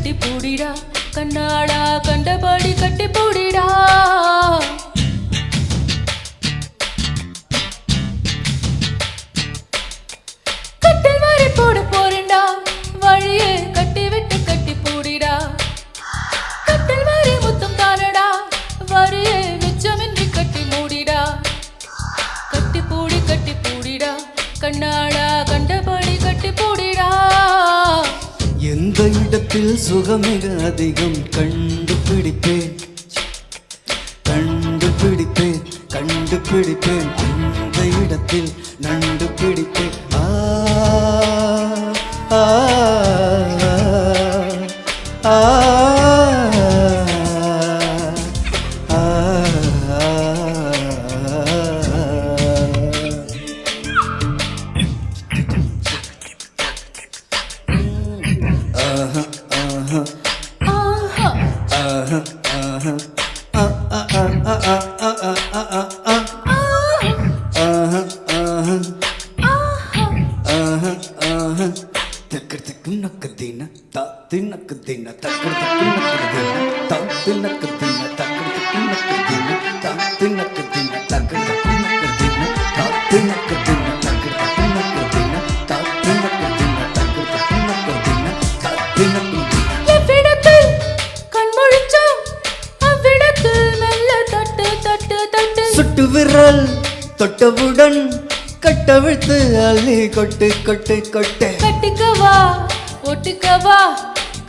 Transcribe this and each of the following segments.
கட்டி பூடிடா கண்ணாடா கண்டபடி கட்டி பூடிடா கட்டில் வாரி போட போறேன்டா வழியே கட்டி விட்டு கட்டி பூடிடா கட்டில் வாரி முத்தம் தானடா வழியே மிச்சமின்றி கட்டி மூடிடா கட்டி பூடிடா கண்ணாடா கண்டபடி கட்டி பூடிடா எந்த இடத்தில் சுகமிக அதிகம் கண்டுபிடிப்பேன் கண்டுபிடிப்பேன் கண்டுபிடிப்பேன் எந்த இடத்தில் நண்டு பிடிப்பேன் ஆ ஆ சுட்டு விரல் தொட்டவுடன் கட்டவிழ்த்து அள்ளி கொட்டு கொட்டு கொட்டு கட்டிக்கவா ஒட்டிக்கவா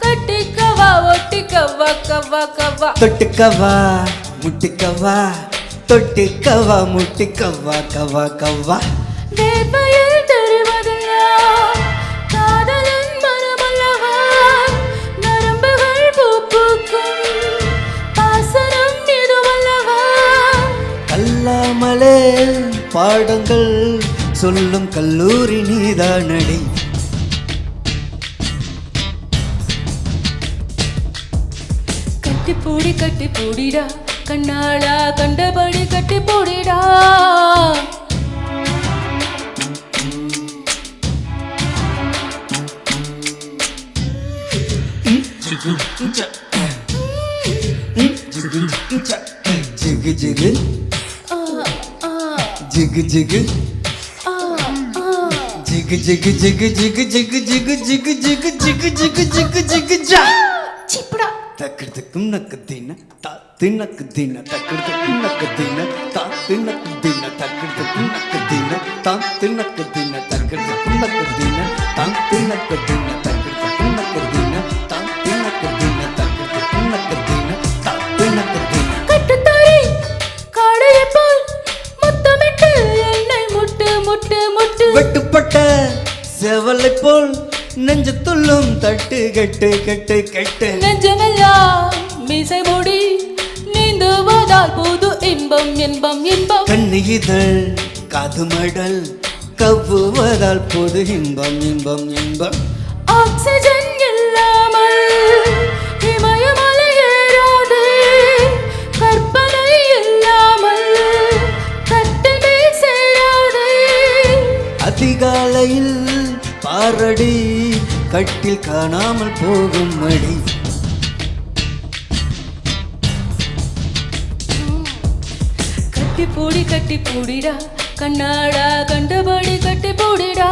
கட்டிக்கவா ஒட்டிக்கவா கவா கவா தொட்டுக்கவா முட்டிக்கவா தொட்டிக்கவா முட்டிக்கவா கவா கவா வேர்வையில் தெரிவதெல்லாம் காதலன் மனமல்லவா நரம்புகள் பூக்கும் பாசனம் இதுவல்லவா கல்லாமலே பாடங்கள் சொல்லும் கல்லூரி நீதானடி கட்டி பூடிடா கண்ணாடா கண்டபடி கட்டி பூடிடா ஜிகு ஜிகு ஜிகு ஜிகு ஜிகு ஜிகு ஜிகு ஜிகு ஜிகு ஜிகு ஜிகு ஜிகு ஜிகு ஜிகு ஜிகு ஜிகு ஜா சிப்டா தக்கிடத்துக்கும் நக்கத்தின தாத்தினக்குத்தின தக்கிடத்துக்கும் நக்கத்தின தாத்தினக்குத்தின தக்கிடத்துக்கும் நக்கத்தின தாத்தினக்குத்தின தக்கிடத்துக்கும் நக்கத்தின தாத்தினக்குத்தின தக்கிடத்துக்கும் நக்கத்தின தாத்தினக்குத்தின தக்கிடத்துக்கும் நக்கத்தின தாத்தினக்குத்தின கட்டுத்தாரி காடையை போல் முத்தமிட்டு என்னை முட்டு முட்டு முட்டு வெட்டுப்பட்ட செவலை போல் நெஞ்சு துள்ளும் தட்டு கெட்டு கெட்டு கெட்டு நெஞ்சமெல்லாம் மீசை மூடி நீந்துவதால் புது இன்பம் இன்பம் இன்பம் கண்ணு இதழ் காது மடல் கவ்வுவதால் புது இன்பம் இன்பம் இன்பம் ஆக்சிஜன் இல்லாமல் இமயமலை ஏறாது கற்பனை இல்லாமல் கட்டிலே சேராது அதிகாலையில் பாரடி கட்டில் காணாமல் போகும் மடி கட்டி பூடிடா கண்ணாடா கண்டபடி கட்டி பூடிடா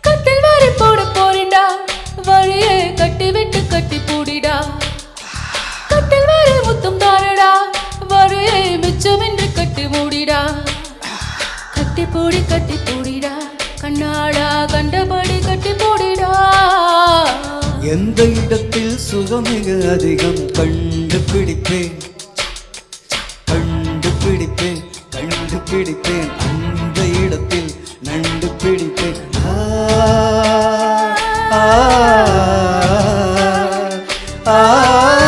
கட்டில் வாரி போட போறேன்டா வழியே கட்டி விட்டு கட்டி பூடிடா கட்டில் வாரி முத்தம் தானடா வழியே மிச்சமின்றி கட்டி மூடிடா கட்டி பூடிடா கண்ணாடா கண்டபடி கட்டி பூடிடா எந்த இடத்தில் சுகமிக அதிகம் கண்டுபிடிப்பேன் கண்டுபிடிப்பேன் கண்டுபிடிப்பேன் அந்த இடத்தில் நண்டு பிடிப்பேன் ஆ ஆ ஆ